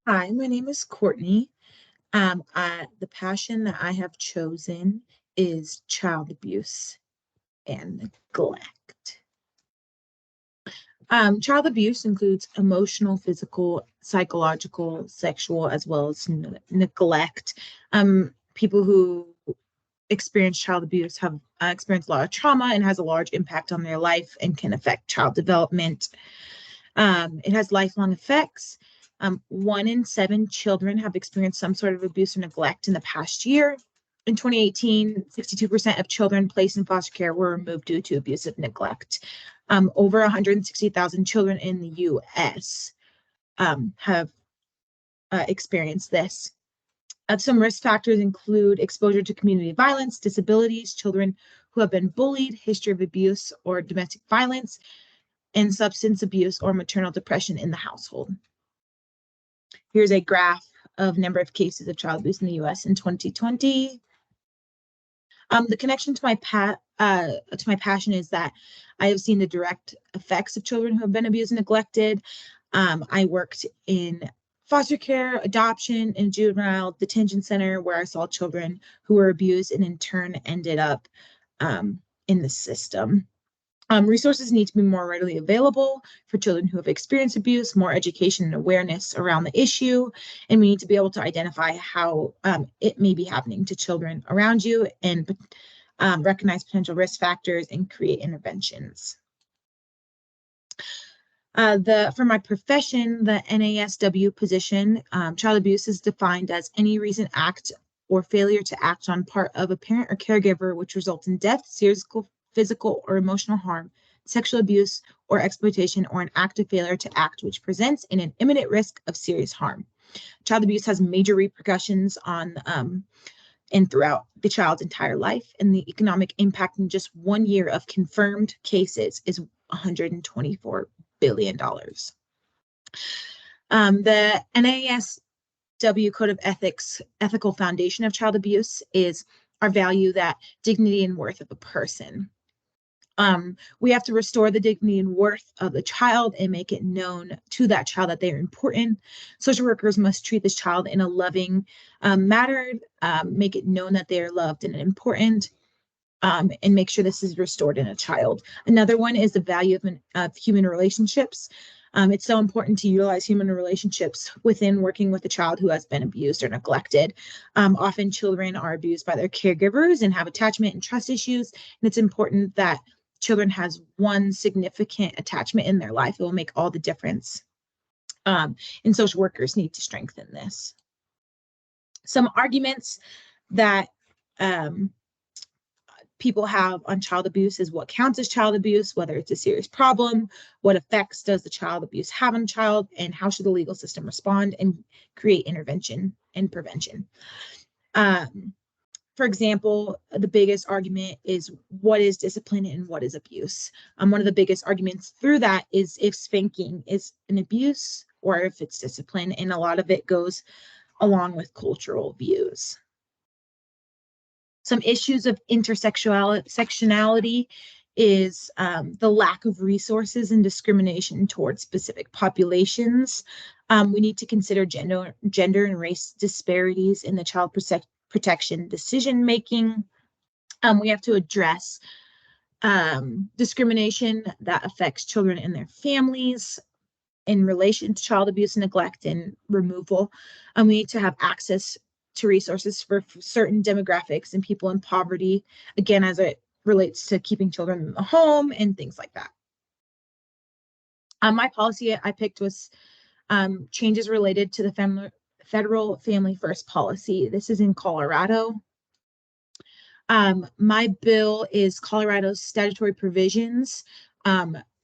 Hi, my name is Courtney. The passion that I have chosen is child abuse and neglect. Child abuse includes emotional, physical, psychological, sexual, as well as neglect. People who experience child abuse have experienced a lot of trauma and has a large impact on their life and can affect child development. It has lifelong effects. 1 in 7 children have experienced some sort of abuse or neglect in the past year. In 2018, 62% of children placed in foster care were removed due to abusive neglect. Over 160,000 children in the US have experienced this. Some risk factors include exposure to community violence, disabilities, children who have been bullied, history of abuse or domestic violence, and substance abuse or maternal depression in the household. Here's a graph of number of cases of child abuse in the US in 2020. The connection to my passion is that I have seen the direct effects of children who have been abused and neglected. I worked in foster care, adoption, and juvenile detention center where I saw children who were abused and in turn ended up in the system. Resources need to be more readily available for children who have experienced abuse, more education and awareness around the issue, and we need to be able to identify how it may be happening to children around you and recognize potential risk factors and create interventions. For my profession, the NASW position, child abuse is defined as any recent act or failure to act on part of a parent or caregiver which results in death, serious physical or emotional harm, sexual abuse or exploitation, or an act of failure to act which presents an imminent risk of serious harm. Child abuse has major repercussions on and throughout the child's entire life, and the economic impact in just 1 year of confirmed cases is $124 billion. The NASW Code of Ethics, ethical foundation of child abuse is our value that dignity and worth of a person. We have to restore the dignity and worth of the child and make it known to that child that they are important. Social workers must treat this child in a loving manner, make it known that they are loved and important, and make sure this is restored in a child. Another one is the value of human relationships. It's so important to utilize human relationships within working with a child who has been abused or neglected. Often children are abused by their caregivers and have attachment and trust issues, and it's important that children has one significant attachment in their life. It will make all the difference. And social workers need to strengthen this. Some arguments that people have on child abuse is what counts as child abuse, whether it's a serious problem, what effects does the child abuse have on a child, and how should the legal system respond and create intervention and prevention. For example, the biggest argument is what is discipline and what is abuse. One of the biggest arguments through that is if spanking is an abuse or if it's discipline, and a lot of it goes along with cultural views. Some issues of intersectionality is the lack of resources and discrimination towards specific populations. We need to consider gender and race disparities in the child protection decision making. We have to address discrimination that affects children and their families in relation to child abuse, neglect, and removal. We need to have access to resources for certain demographics and people in poverty, again, as it relates to keeping children in the home and things like that. My policy I picked was changes related to the federal Family First policy. This is in Colorado. My bill is Colorado's statutory provisions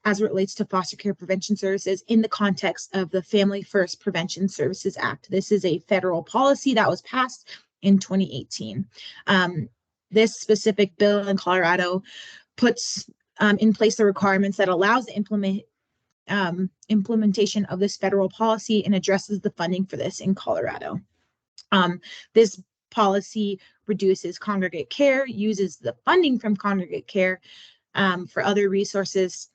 as it relates to foster care prevention services in the context of the Family First Prevention Services Act. This is a federal policy that was passed in 2018. This specific bill in Colorado puts in place the requirements that allows the implementation of this federal policy and addresses the funding for this in Colorado. This policy reduces congregate care, uses the funding from congregate care for other resources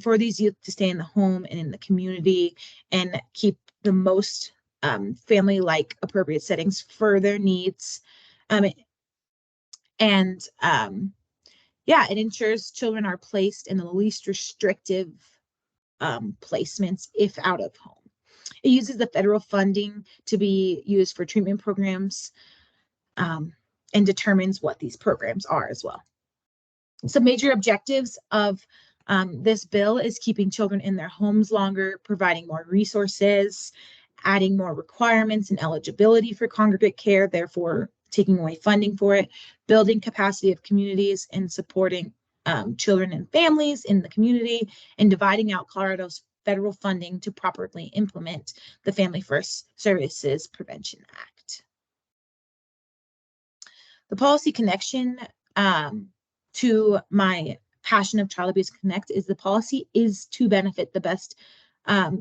for these youth to stay in the home and in the community and keep the most family-like appropriate settings for their needs. And yeah, it ensures children are placed in the least restrictive placements if out of home. It uses the federal funding to be used for treatment programs, and determines what these programs are as well. Some major objectives of this bill is keeping children in their homes longer, providing more resources, adding more requirements and eligibility for congregate care, therefore taking away funding for it, building capacity of communities, and supporting children and families in the community, and dividing out Colorado's federal funding to properly implement the Family First Services Prevention Act. The policy connection to my passion of Child Abuse Connect is the policy is to benefit the best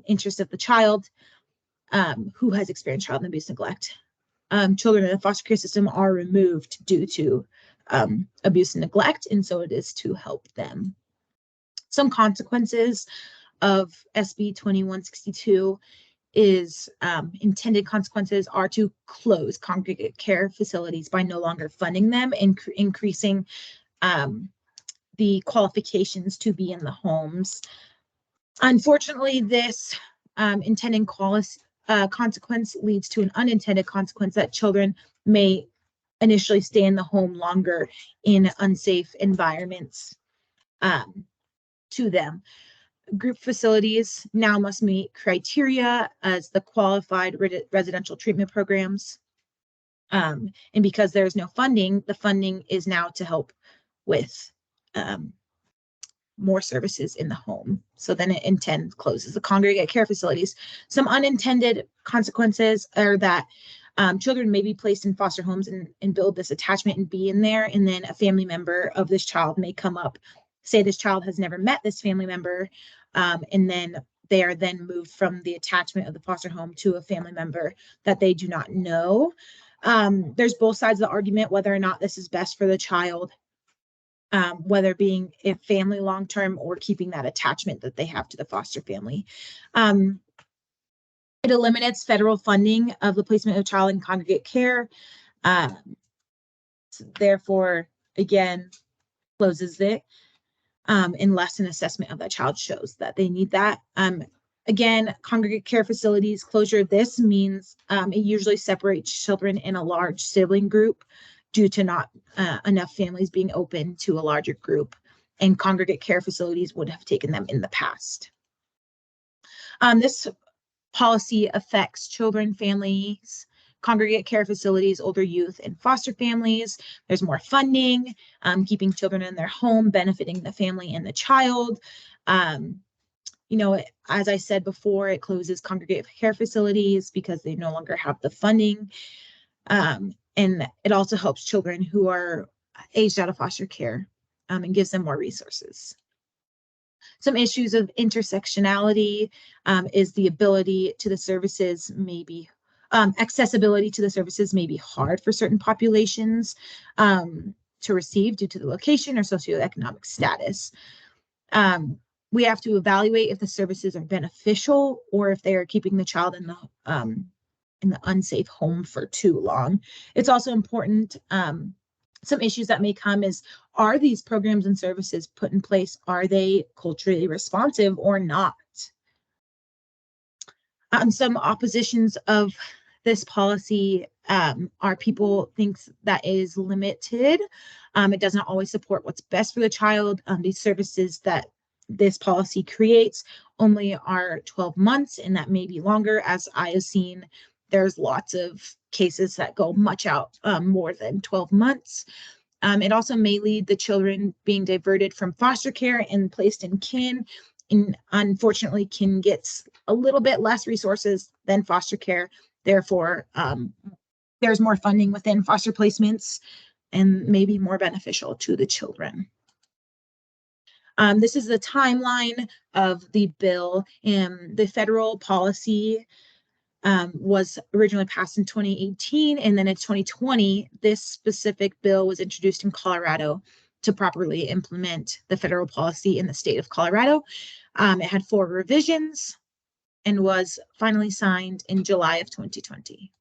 interest of the child who has experienced child abuse neglect. Children in the foster care system are removed due to abuse and neglect, and so it is to help them. Some consequences of SB 2162 is intended consequences are to close congregate care facilities by no longer funding them and increasing the qualifications to be in the homes. Unfortunately, this intended consequence leads to an unintended consequence that children may initially stay in the home longer in unsafe environments to them. Group facilities now must meet criteria as the qualified residential treatment programs. And because there is no funding, the funding is now to help with more services in the home. So then it closes the congregate care facilities. Some unintended consequences are that children may be placed in foster homes and build this attachment and be in there. And then a family member of this child may come up, say this child has never met this family member, and then they are then moved from the attachment of the foster home to a family member that they do not know. There's both sides of the argument, whether or not this is best for the child, whether being a family long-term or keeping that attachment that they have to the foster family. It eliminates federal funding of the placement of child in congregate care. Therefore, again, closes it unless an assessment of that child shows that they need that. Again, congregate care facilities closure, this means it usually separates children in a large sibling group due to not enough families being open to a larger group, and congregate care facilities would have taken them in the past. This policy affects children, families, congregate care facilities, older youth, and foster families. There's more funding, keeping children in their home, benefiting the family and the child. You know, as I said before, it closes congregate care facilities because they no longer have the funding. And it also helps children who are aged out of foster care and gives them more resources. Some issues of intersectionality is the ability to the services accessibility to the services may be hard for certain populations to receive due to the location or socioeconomic status. We have to evaluate if the services are beneficial or if they are keeping the child in the unsafe home for too long. It's also important, some issues that may come is, are these programs and services put in place, are they culturally responsive or not? Some oppositions of this policy are people think that it is limited. It doesn't always support what's best for the child. These services that this policy creates only are 12 months, and that may be longer. As I have seen, there's lots of cases that go much out more than 12 months. It also may lead the children being diverted from foster care and placed in kin, and unfortunately kin gets a little bit less resources than foster care. Therefore, there's more funding within foster placements and maybe more beneficial to the children. This is the timeline of the bill. The federal policy was originally passed in 2018, and then in 2020, this specific bill was introduced in Colorado to properly implement the federal policy in the state of Colorado. It had 4 revisions. and was finally signed in July of 2020.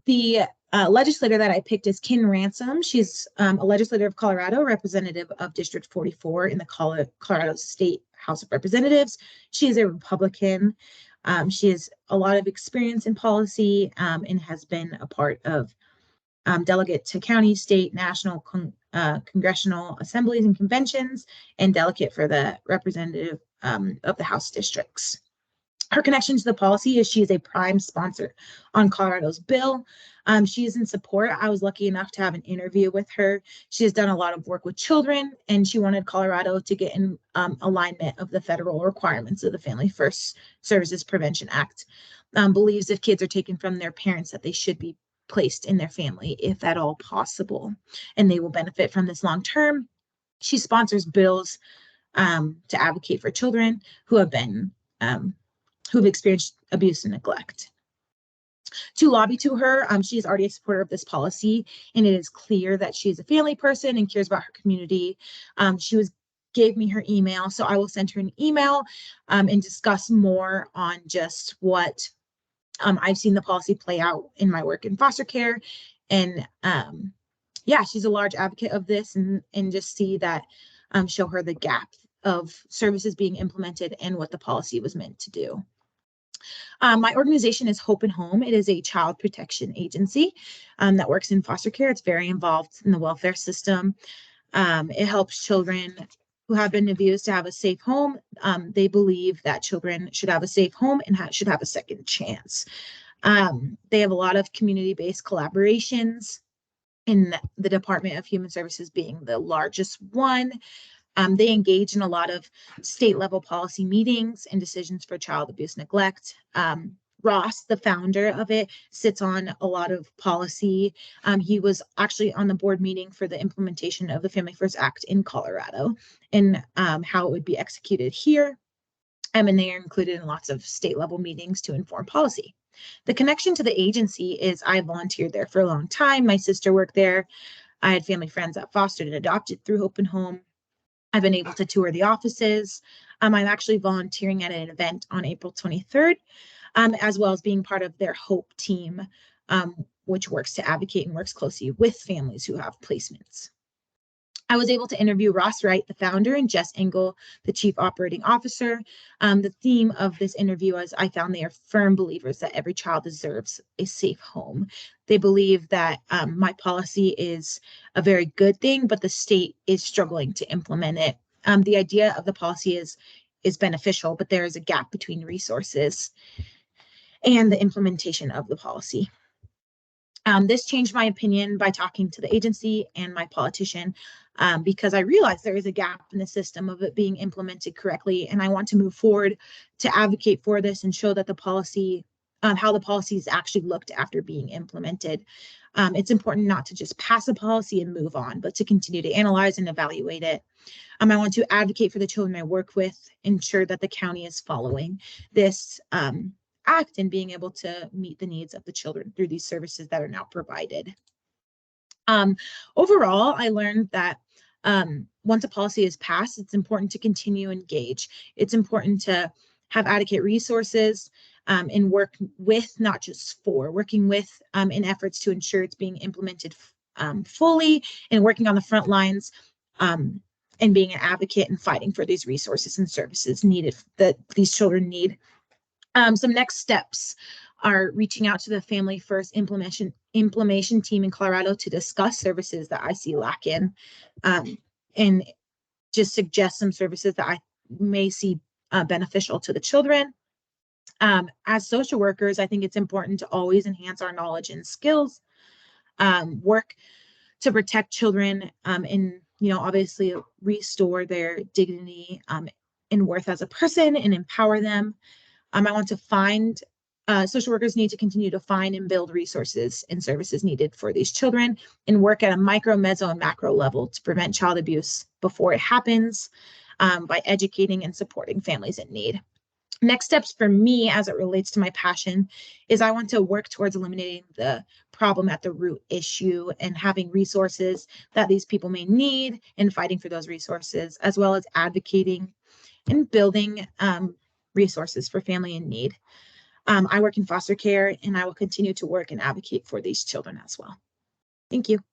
The legislator that I picked is Ken Ransom. She's a legislator of Colorado, representative of District 44 in the Colorado State House of Representatives. She is a Republican. She has a lot of experience in policy and has been a part of delegate to county, state, national, congressional assemblies and conventions, and delegate for the representative of the House districts. Her connection to the policy is she is a prime sponsor on Colorado's bill. She is in support. I was lucky enough to have an interview with her. She has done a lot of work with children, and she wanted Colorado to get in alignment of the federal requirements of the Family First Services Prevention Act. Believes if kids are taken from their parents that they should be placed in their family, if at all possible, and they will benefit from this long term. She sponsors bills to advocate for children who have been who've experienced abuse and neglect. To lobby to her, she is already a supporter of this policy, and it is clear that she is a family person and cares about her community. She gave me her email, so I will send her an email and discuss more on just what I've seen the policy play out in my work in foster care. And yeah, she's a large advocate of this, and just see that, show her the gap of services being implemented and what the policy was meant to do. My organization is Hope and Home. It is a child protection agency that works in foster care. It's very involved in the welfare system. It helps children who have been abused to have a safe home. They believe that children should have a safe home and should have a second chance. They have a lot of community-based collaborations, in the Department of Human Services being the largest one. They engage in a lot of state-level policy meetings and decisions for child abuse neglect. Ross, the founder of it, sits on a lot of policy. He was actually on the board meeting for the implementation of the Family First Act in Colorado and how it would be executed here. And they are included in lots of state-level meetings to inform policy. The connection to the agency is I volunteered there for a long time. My sister worked there. I had family friends that fostered and adopted through Hope and Home. I've been able to tour the offices. I'm actually volunteering at an event on April 23rd, as well as being part of their Hope team, which works to advocate and works closely with families who have placements. I was able to interview Ross Wright, the founder, and Jess Engel, the chief operating officer. The theme of this interview is I found they are firm believers that every child deserves a safe home. They believe that my policy is a very good thing, but the state is struggling to implement it. The idea of the policy is beneficial, but there is a gap between resources and the implementation of the policy. This changed my opinion by talking to the agency and my politician, because I realized there is a gap in the system of it being implemented correctly. And I want to move forward to advocate for this and show that the policy, how the policy is actually looked after being implemented. It's important not to just pass a policy and move on, but to continue to analyze and evaluate it. I want to advocate for the children I work with, ensure that the county is following this act and being able to meet the needs of the children through these services that are now provided. Overall, I learned that once a policy is passed, it's important to continue engage. It's important to have adequate resources and work with, not just for, working with in efforts to ensure it's being implemented fully, and working on the front lines and being an advocate and fighting for these resources and services needed that these children need. Some next steps are reaching out to the Family First implementation team in Colorado to discuss services that I see lacking, and just suggest some services that I may see beneficial to the children. As social workers, I think it's important to always enhance our knowledge and skills, work to protect children, and obviously restore their dignity and worth as a person and empower them. I want to find, social workers need to continue to find and build resources and services needed for these children, and work at a micro, meso, and macro level to prevent child abuse before it happens, by educating and supporting families in need. Next steps for me as it relates to my passion is I want to work towards eliminating the problem at the root issue and having resources that these people may need and fighting for those resources, as well as advocating and building resources for family in need. I work in foster care, and I will continue to work and advocate for these children as well. Thank you.